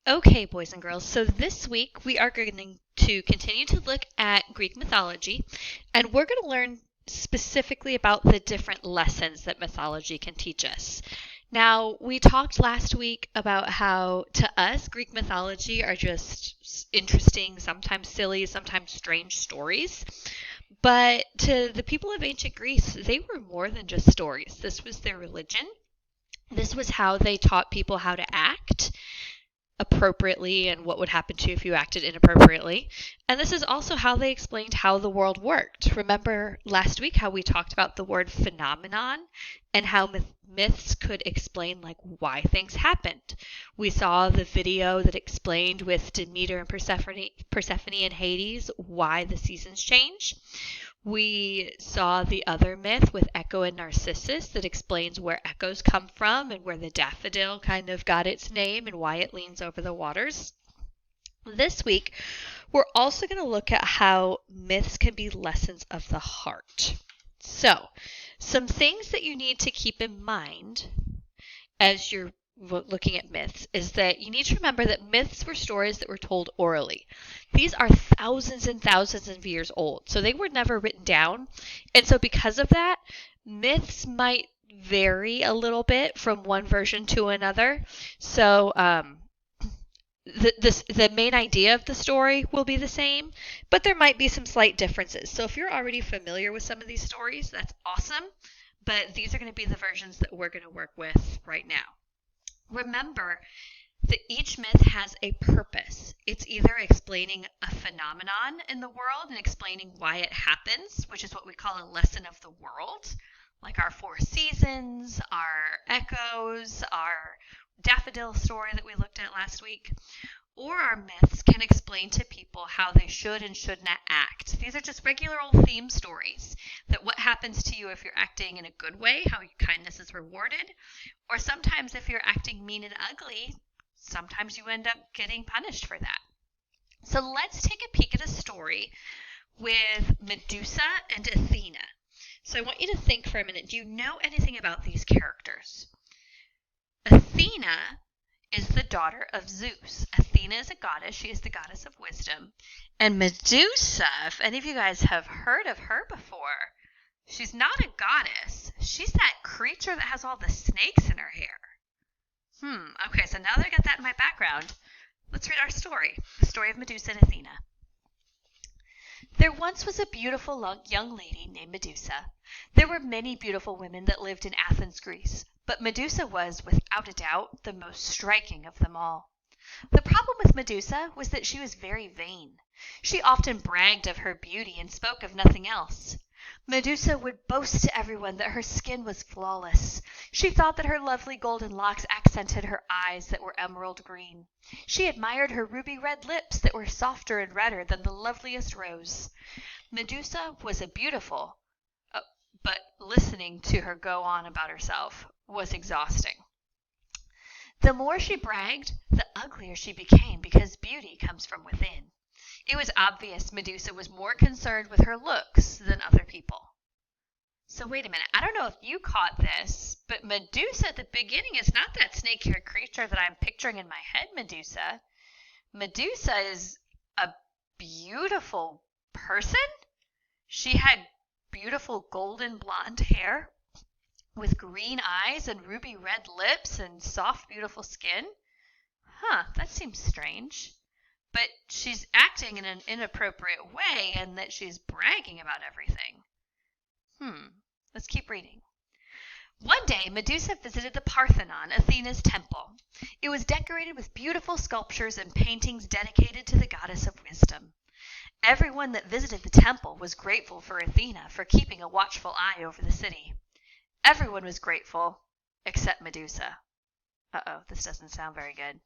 Okay, boys and girls, so this week we are going to continue to look at Greek mythology, and we're going to learn specifically about the different lessons that mythology can teach us. Now, we talked last week about how, to us, Greek mythology are just interesting, sometimes silly, sometimes strange stories. But to the people of ancient Greece, they were more than just stories. This was their religion. This was how they taught people how to act appropriately and what would happen to you if you acted inappropriately. And this is also how they explained how the world worked. Remember last week how we talked about the word phenomenon and how myths could explain like why things happened. We saw the video that explained with Demeter and Persephone and Hades why the seasons change. We saw the other myth with Echo and Narcissus that explains where echoes come from and where the daffodil kind of got its name and why it leans over the waters. This week, we're also going to look at how myths can be lessons of the heart. So, some things that you need to keep in mind as you're looking at myths is that you need to remember that myths were stories that were told orally. These are thousands and thousands of years old, so they were never written down. And so because of that, myths might vary a little bit from one version to another. So the main idea of the story will be the same, but there might be some slight differences. So if you're already familiar with some of these stories, that's awesome. But these are going to be the versions that we're going to work with right now. Remember that each myth has a purpose. It's either explaining a phenomenon in the world and explaining why it happens, which is what we call a lesson of the world, like our four seasons, our echoes, our daffodil story that we looked at last week. Or our myths can explain to people how they should and should not act. These are just regular old theme stories that what happens to you if you're acting in a good way, how kindness is rewarded, or sometimes if you're acting mean and ugly, sometimes you end up getting punished for that. So let's take a peek at a story with Medusa and Athena. So I want you to think for a minute, do you know anything about these characters? Athena is the daughter of Zeus. Athena is a goddess. She is the goddess of wisdom. And Medusa, if any of you guys have heard of her before, she's not a goddess. She's that creature that has all the snakes in her hair. Okay, so now that I got that in my background, let's read our story. The story of Medusa and Athena. There once was a beautiful young lady named Medusa. There were many beautiful women that lived in Athens, Greece, but Medusa was, without a doubt, the most striking of them all. The problem with Medusa was that she was very vain. She often bragged of her beauty and spoke of nothing else. Medusa would boast to everyone that her skin was flawless. She thought that her lovely golden locks accented her eyes that were emerald green. She admired her ruby red lips that were softer and redder than the loveliest rose. Medusa was a beautiful, but listening to her go on about herself was exhausting. The more she bragged, the uglier she became because beauty comes from within. It was obvious Medusa was more concerned with her looks than other people. So wait a minute, I don't know if you caught this, but Medusa at the beginning is not that snake-haired creature that I'm picturing in my head, Medusa. Medusa is a beautiful person. She had beautiful golden blonde hair with green eyes and ruby red lips and soft, beautiful skin. That seems strange. But she's acting in an inappropriate way and that she's bragging about everything. Let's keep reading. One day, Medusa visited the Parthenon, Athena's temple. It was decorated with beautiful sculptures and paintings dedicated to the goddess of wisdom. Everyone that visited the temple was grateful for Athena for keeping a watchful eye over the city. Everyone was grateful, except Medusa. This doesn't sound very good.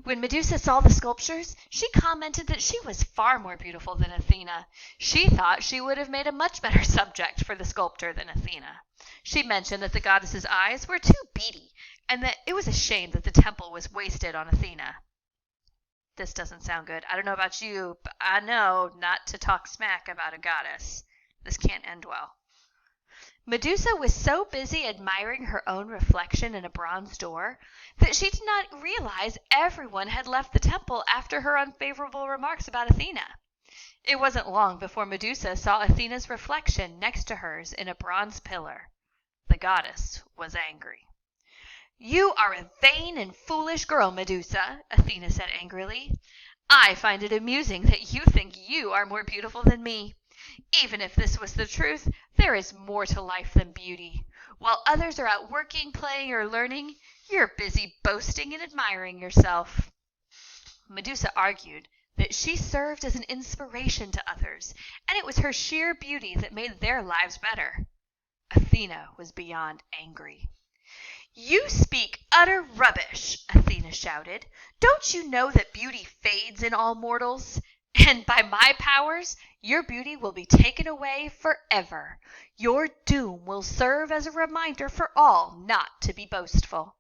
When Medusa saw the sculptures, she commented that she was far more beautiful than Athena. She thought she would have made a much better subject for the sculptor than Athena. She mentioned that the goddess's eyes were too beady, and that it was a shame that the temple was wasted on Athena. This doesn't sound good. I don't know about you, but I know not to talk smack about a goddess. This can't end well. Medusa was so busy admiring her own reflection in a bronze door that she did not realize everyone had left the temple after her unfavorable remarks about Athena. It wasn't long before Medusa saw Athena's reflection next to hers in a bronze pillar. The goddess was angry. "You are a vain and foolish girl, Medusa," Athena said angrily. "I find it amusing that you think you are more beautiful than me. Even if this was the truth, there is more to life than beauty. While others are out working, playing, or learning, you're busy boasting and admiring yourself." Medusa argued that she served as an inspiration to others, and it was her sheer beauty that made their lives better. Athena was beyond angry. "You speak utter rubbish," Athena shouted. "Don't you know that beauty fades in all mortals? And by my powers, your beauty will be taken away forever. Your doom will serve as a reminder for all not to be boastful."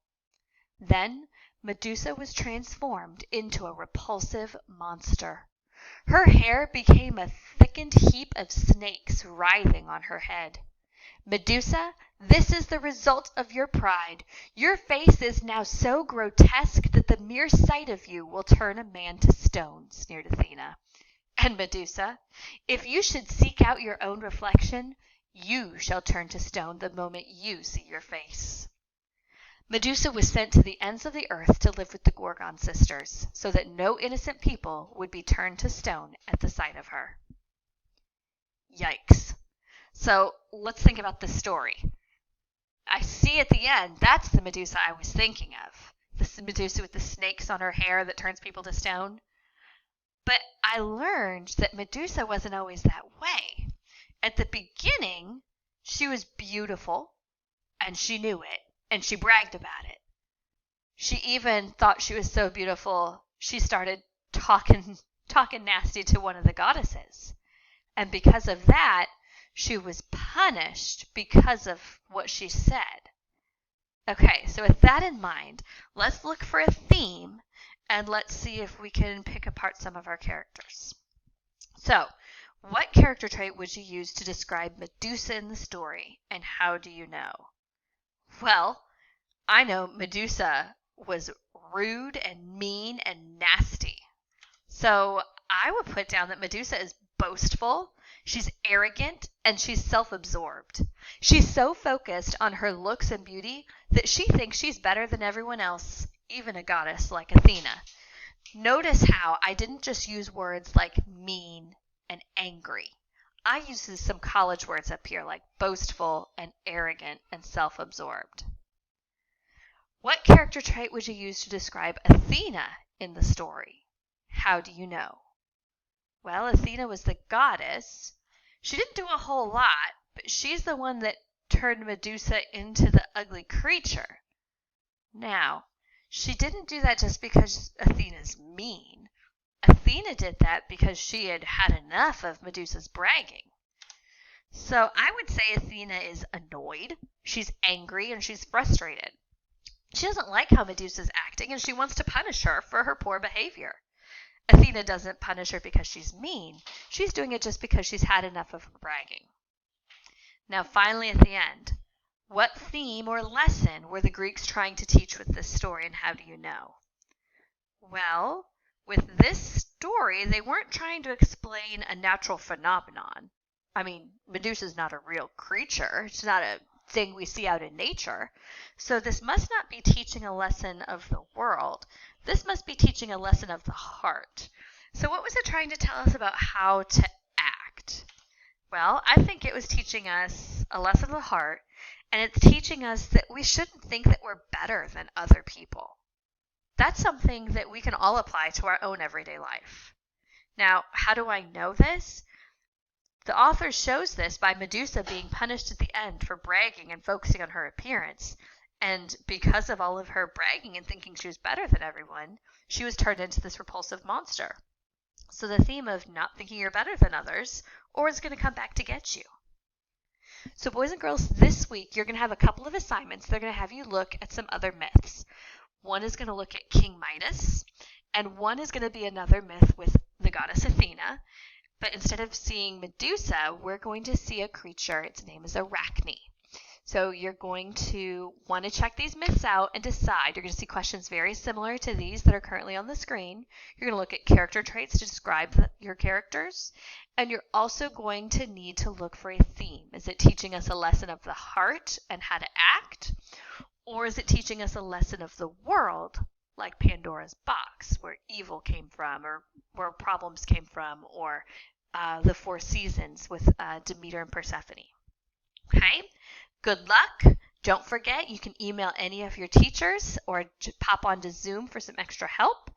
Then Medusa was transformed into a repulsive monster. Her hair became a thickened heap of snakes writhing on her head. "Medusa, this is the result of your pride. Your face is now so grotesque that the mere sight of you will turn a man to stone," sneered Athena. "And Medusa, if you should seek out your own reflection, you shall turn to stone the moment you see your face." Medusa was sent to the ends of the earth to live with the Gorgon sisters, so that no innocent people would be turned to stone at the sight of her. Yikes. So let's think about this story. I see at the end, that's the Medusa I was thinking of. This Medusa with the snakes on her hair that turns people to stone. But I learned that Medusa wasn't always that way. At the beginning, she was beautiful, and she knew it, and she bragged about it. She even thought she was so beautiful, she started talking nasty to one of the goddesses. And because of that, she was punished because of what she said. Okay, so with that in mind, let's look for a theme and let's see if we can pick apart some of our characters. So, what character trait would you use to describe Medusa in the story, and how do you know? Well, I know Medusa was rude and mean and nasty. So I would put down that Medusa is boastful, she's arrogant, and she's self-absorbed. She's so focused on her looks and beauty that she thinks she's better than everyone else, even a goddess like Athena. Notice how I didn't just use words like mean and angry. I used some college words up here like boastful and arrogant and self-absorbed. What character trait would you use to describe Athena in the story? How do you know? Well, Athena was the goddess. She didn't do a whole lot, but she's the one that turned Medusa into the ugly creature. Now, she didn't do that just because Athena's mean. Athena did that because she had had enough of Medusa's bragging. So I would say Athena is annoyed, she's angry, and she's frustrated. She doesn't like how Medusa's acting, and she wants to punish her for her poor behavior. Athena doesn't punish her because she's mean. She's doing it just because she's had enough of her bragging. Now, finally, at the end, what theme or lesson were the Greeks trying to teach with this story, and how do you know? Well, with this story, they weren't trying to explain a natural phenomenon. I mean, Medusa's not a real creature. It's not a thing we see out in nature. So this must not be teaching a lesson of the world. This must be teaching a lesson of the heart. So what was it trying to tell us about how to act? Well, I think it was teaching us a lesson of the heart, and it's teaching us that we shouldn't think that we're better than other people. That's something that we can all apply to our own everyday life. Now, how do I know this? The author shows this by Medusa being punished at the end for bragging and focusing on her appearance. And because of all of her bragging and thinking she was better than everyone, she was turned into this repulsive monster. So the theme of not thinking you're better than others, or it's going to come back to get you. So boys and girls, this week you're going to have a couple of assignments. They're going to have you look at some other myths. One is going to look at King Midas, and one is going to be another myth with the goddess Athena. But instead of seeing Medusa, we're going to see a creature. Its name is Arachne. So you're going to want to check these myths out and decide. You're going to see questions very similar to these that are currently on the screen. You're going to look at character traits to describe your characters. And you're also going to need to look for a theme. Is it teaching us a lesson of the heart and how to act? Or is it teaching us a lesson of the world, like Pandora's box, where evil came from, or where problems came from, or the Four Seasons with Demeter and Persephone? Okay, good luck. Don't forget, you can email any of your teachers or pop onto Zoom for some extra help.